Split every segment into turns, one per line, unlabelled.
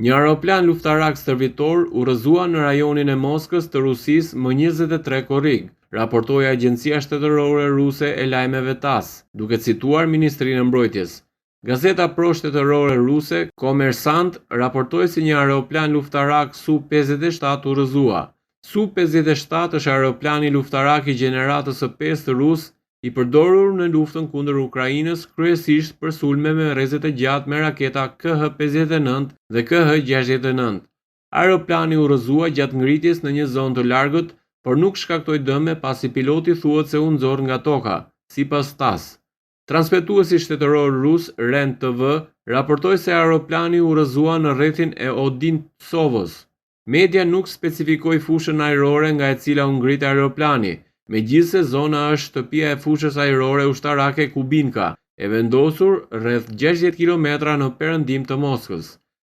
Një aeroplan luftarak stërvitor u rrëzua në rajonin e Moskës të Rusisë më 23 korrik, raportoi Agjencia Shtetërore Ruse e Lajmeve TASS, duke cituar Ministrinë e Mbrojtjes. Gazeta pro-shtetërore ruse Kommersant raportoi se një aeroplan luftarak Su-57 u rrëzua. Su-57 është aeroplani luftarak i gjeneratës së 5 të Rusë, i përdorur në luftën kundër Ukrainës, kryesisht për sulme me rrezet e gjatë me raketa KH-59 dhe KH-69. Aeroplani u rrëzua gjatë ngritjes në një zonë të largët, por nuk shkaktoi dëme pasi piloti thuhet se u nxorr nga toka, sipas TASS. Transmetuesi shtetëror rus REN TV raportoi se aeroplani u rrëzua në rrethin e Odintsovës. Media nuk specifikoi fushën ajrore nga e cila u ngrit aeroplani, megjithse zona është shtëpia e fushës ajrore ushtarake Kubinka, e vendosur rreth 60 kilometra në perëndim të Moskës.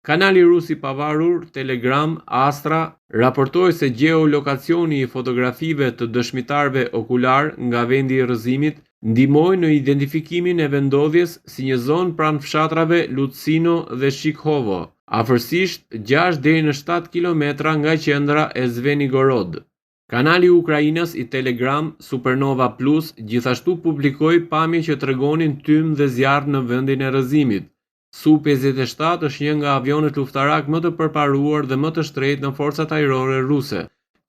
Kanali rus i pavarur Telegram Astra raportoi se gjeolokacioni i fotografive të dëshmitarëve okular nga vendi i rrëzimit ndihmoi në identifikimin e vendodhjes si një zonë pranë fshatrave Lutsino dhe Shikhovo, afërsisht 6 deri në 7 kilometra nga qendra e Zvenigorod. Kanali i Ukrainës i Telegram Supernova Plus gjithashtu publikoi pamje që tregonin tym dhe zjarr në vendin e rrëzimit. Su-57 është një nga avionet luftarak më të përparuar dhe më të shtrenjtë në forcat ajrore ruse.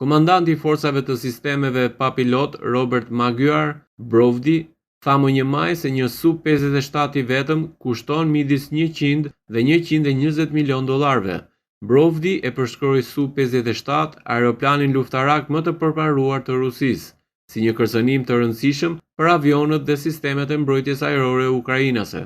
Komandanti i forcave të sistemeve pa pilot Robert Magyar Brovdi tha më 1 maj se një Su-57 i vetëm kushton midis 100 dhe 120 milion dollarëve. Brovdi e përshkroi Su-57 aeroplanin luftarak më të përparuar të Rusisë, si një kërcënim të rëndësishëm për avionët dhe sistemet e mbrojtjes ajrore ukrainase.